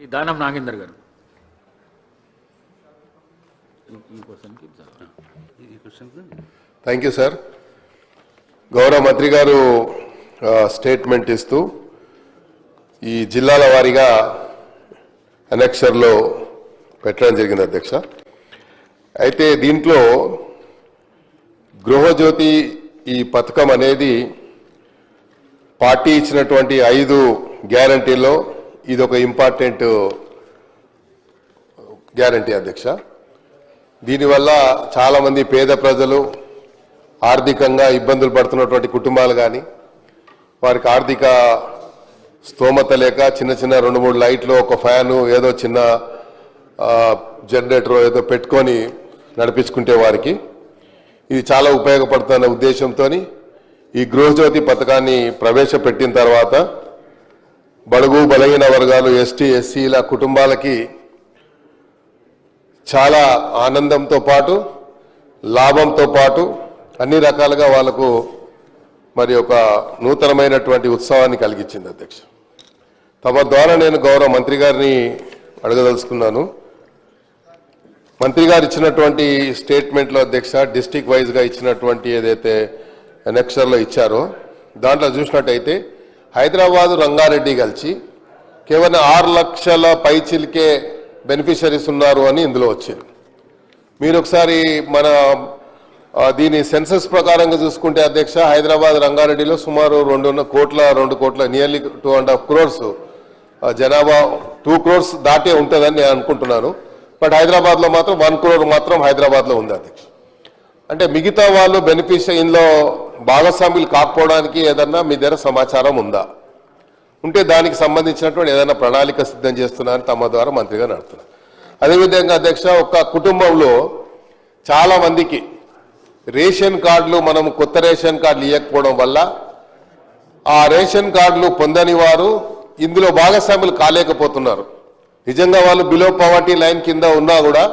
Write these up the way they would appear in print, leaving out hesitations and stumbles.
దానం నాగేందర్ గారు. Thank you sir. గౌరవ మంత్రి గారు స్టేట్మెంట్ ఇస్తూ ఈ జిల్లాల వారీగా అనెక్షర్లో పెట్టడం జరిగింది అధ్యక్ష. అయితే దీంట్లో గృహజ్యోతి ఈ పథకం అనేది పార్టీ ఇచ్చినటువంటి 5 గ్యారంటీల్లో ఇది ఒక ఇంపార్టెంట్ గ్యారంటీ అధ్యక్ష. దీనివల్ల చాలామంది పేద ప్రజలు ఆర్థికంగా ఇబ్బందులు పడుతున్నటువంటి కుటుంబాలు కానీ వారికి ఆర్థిక స్తోమత లేక చిన్న చిన్న 2-3 లైట్లు ఒక ఫ్యాను ఏదో చిన్న జనరేటర్ ఏదో పెట్టుకొని నడిపించుకుంటే వారికి ఇది చాలా ఉపయోగపడుతున్న ఉద్దేశంతో ఈ గృహజ్యోతి పథకాన్ని ప్రవేశపెట్టిన తర్వాత బడుగు బలహీన వర్గాలు ఎస్టీ ఎస్సీల కుటుంబాలకి చాలా ఆనందంతో పాటు లాభంతో పాటు అన్ని రకాలుగా వాళ్లకు మరి ఒక నూతనమైనటువంటి ఉత్సవాన్ని కలిగించింది అధ్యక్ష. తమ ద్వారా నేను గౌరవ మంత్రి గారిని అడగదలుచుకున్నాను. మంత్రి గారు ఇచ్చినటువంటి స్టేట్మెంట్లో అధ్యక్ష డిస్ట్రిక్ట్ వైజ్గా ఇచ్చినటువంటి ఏదైతే అనెక్షర్లో ఇచ్చారో దాంట్లో చూసినట్టయితే హైదరాబాదు రంగారెడ్డి కలిసి కేవలం 6 లక్షల పైచిల్కే బెనిఫిషరీస్ ఉన్నారు అని ఇందులో వచ్చింది. మీరు ఒకసారి మన దీని సెన్సస్ ప్రకారంగా చూసుకుంటే అధ్యక్ష హైదరాబాద్ రంగారెడ్డిలో సుమారు 2 కోట్ల నియర్లీ 2.5 crores జనాభా 2 crores దాటే ఉంటుందని నేను అనుకుంటున్నాను. బట్ హైదరాబాద్లో మాత్రం 1 crore మాత్రం హైదరాబాద్లో ఉంది అధ్యక్ష. అంటే మిగతా వాళ్ళు బెనిఫిషరీలో భాగస్వాములు కాకపోవడానికి ఏదన్నా మీ దగ్గర సమాచారం ఉందా? ఉంటే దానికి సంబంధించినటువంటి ఏదైనా ప్రణాళిక సిద్ధం చేస్తున్నారని తమ ద్వారా మంత్రిగా నడుతున్నారు. అదేవిధంగా అధ్యక్ష ఒక కుటుంబంలో చాలా మందికి రేషన్ కార్డులు మనం కొత్త రేషన్ కార్డులు ఇవ్వకపోవడం వల్ల ఆ రేషన్ కార్డులు పొందని వారు ఇందులో భాగస్వాములు కాలేకపోతున్నారు. నిజంగా వాళ్ళు బిలో పవర్టీ లైన్ కింద ఉన్నా కూడా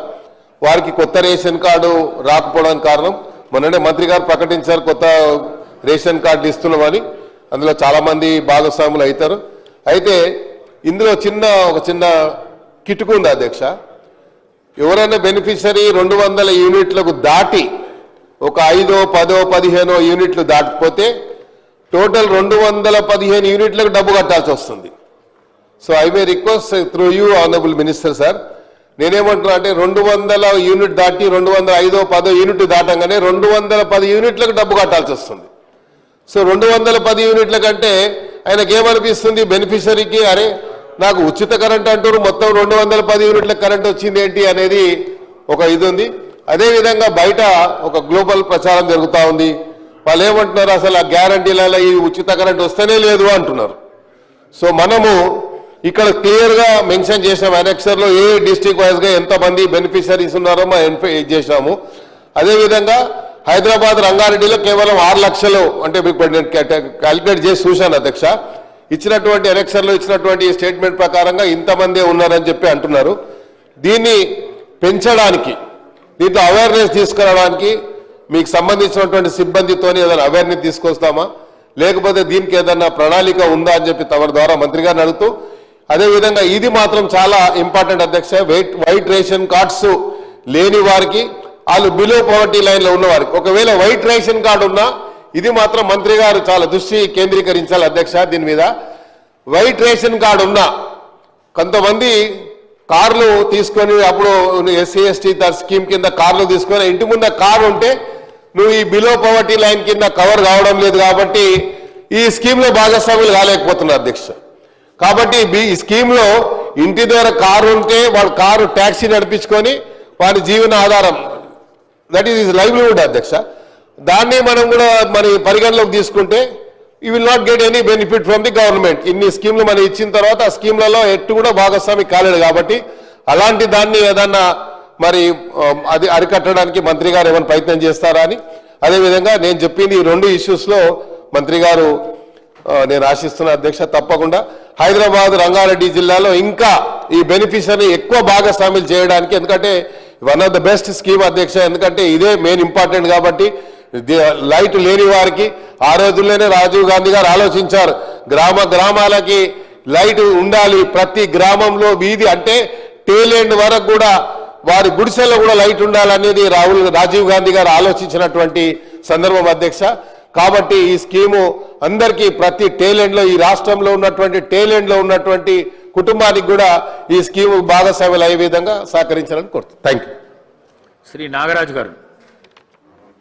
వారికి కొత్త రేషన్ కార్డు రాకపోవడానికి కారణం మొన్ననే మంత్రి గారు ప్రకటించారు కొత్త రేషన్ కార్డులు ఇస్తున్నామని. అందులో చాలామంది భాగస్వాములు అవుతారు. అయితే ఇందులో ఒక చిన్న కిటుకు ఉంది అధ్యక్ష. ఎవరైనా బెనిఫిషరీ 200 యూనిట్లకు దాటి ఒక 5, 10, 15 యూనిట్లు దాటిపోతే టోటల్ 215 యూనిట్లకు డబ్బు కట్టాల్సి వస్తుంది. So I may request through you honourable minister sir, నేనేమంటున్నా అంటే 200 యూనిట్ దాటి 205, 10 యూనిట్ దాటంగానే 210 యూనిట్లకు డబ్బు కట్టాల్సి వస్తుంది. సో 210 యూనిట్ల కంటే ఆయనకి ఏమనిపిస్తుంది బెనిఫిషరీకి, అరే నాకు ఉచిత కరెంట్ అంటారు మొత్తం 210 యూనిట్ల కరెంట్ వచ్చింది ఏంటి అనేది ఒక ఇది ఉంది. అదేవిధంగా బయట ఒక గ్లోబల్ ప్రచారం జరుగుతూ ఉంది. వాళ్ళు ఏమంటున్నారు అసలు ఆ గ్యారంటీలలో ఈ ఉచిత కరెంట్ వస్తేనే లేదు అంటున్నారు. సో మనము ఇక్కడ క్లియర్గా మెన్షన్ చేసాము అనెక్షర్లో ఏ డిస్ట్రిక్ట్ వైజ్గా ఎంతమంది బెనిఫిషరీస్ ఉన్నారో మనం చేసినాము. అదేవిధంగా హైదరాబాద్ రంగారెడ్డిలో కేవలం 6 లక్షలు అంటే నేను క్యాలిక్యులేట్ చేసి చూశాను అధ్యక్ష. ఇచ్చినటువంటి అనెక్షర్లో ఇచ్చినటువంటి స్టేట్మెంట్ ప్రకారంగా ఇంతమంది ఉన్నారని చెప్పి అంటున్నారు. దీన్ని పెంచడానికి దీంట్లో అవేర్నెస్ తీసుకురావడానికి మీకు సంబంధించినటువంటి సిబ్బందితో ఏదైనా అవేర్నెస్ తీసుకొస్తామా లేకపోతే దీనికి ఏదైనా ప్రణాళిక ఉందా అని చెప్పి తమ ద్వారా మంత్రి గారిని అడుగుతూ, అదేవిధంగా ఇది మాత్రం చాలా ఇంపార్టెంట్ అధ్యక్ష. వైట్ రేషన్ కార్డ్స్ లేని వారికి వాళ్ళు బిలో పవర్టీ లైన్లో ఉన్నవారికి ఒకవేళ వైట్ రేషన్ కార్డు ఉన్నా ఇది మాత్రం మంత్రి గారు చాలా దృష్టి కేంద్రీకరించాలి అధ్యక్ష. దీని మీద వైట్ రేషన్ కార్డు ఉన్నా కొంతమంది కార్లు తీసుకొని అప్పుడు ఎస్సీ ఎస్టీ స్కీమ్ కింద కార్లు తీసుకొని ఇంటి ముందు కారు ఉంటే నువ్వు ఈ బిలో పవర్టీ లైన్ కింద కవర్ కావడం లేదు కాబట్టి ఈ స్కీమ్లో భాగస్వాములు కాలేకపోతున్నారు అధ్యక్ష. కాబట్టి ఈ స్కీమ్లో ఇంటి దగ్గర కారు ఉంటే వాడు కారు ట్యాక్సీ నడిపించుకొని వాడి జీవన ఆధారం దట్ ఈస్ లైవ్లీహుడ్ అధ్యక్ష. దాన్ని మనం కూడా మన పరిగణలోకి తీసుకుంటే you will not get any benefit from the government. ఇన్ని స్కీమ్లు మనం ఇచ్చిన తర్వాత ఆ స్కీమ్లలో ఎట్టు కూడా భాగస్వామి కాలేదు కాబట్టి అలాంటి దాన్ని ఏదన్నా మరి అది అరికట్టడానికి మంత్రి గారు ఏమైనా ప్రయత్నం చేస్తారా అని. అదేవిధంగా నేను చెప్పింది ఈ 2 ఇష్యూస్లో మంత్రి గారు నేను ఆశిస్తున్న అధ్యక్ష తప్పకుండా హైదరాబాద్ రంగారెడ్డి జిల్లాలో ఇంకా ఈ బెనిఫిషరీ ఎక్కువ భాగస్వాములు చేయడానికి, ఎందుకంటే one of the best scheme అధ్యక్ష. ఎందుకంటే ఇదే మెయిన్ ఇంపార్టెంట్ కాబట్టి లైట్ లేని వారికి ఆ రోజుల్లోనే రాజీవ్ గాంధీ గారు ఆలోచించారు గ్రామాలకి లైట్ ఉండాలి, ప్రతి గ్రామంలో వీధి అంటే టేలెండ్ వరకు కూడా వారి గుడిసెల్లో కూడా లైట్ ఉండాలనేది రాజీవ్ గాంధీ గారు ఆలోచించినటువంటి సందర్భం అధ్యక్ష. కాబట్టి ఈ స్కీము అందరికీ ప్రతి టేలెంట్లో ఈ రాష్ట్రంలో ఉన్నటువంటి టేలెంట్లో ఉన్నటువంటి కుటుంబానికి కూడా ఈ స్కీము భాగస్వాములు అయ్యే విధంగా సహకరించాలని కోరుతున్నాను. Thank you. శ్రీ నాగరాజు గారు.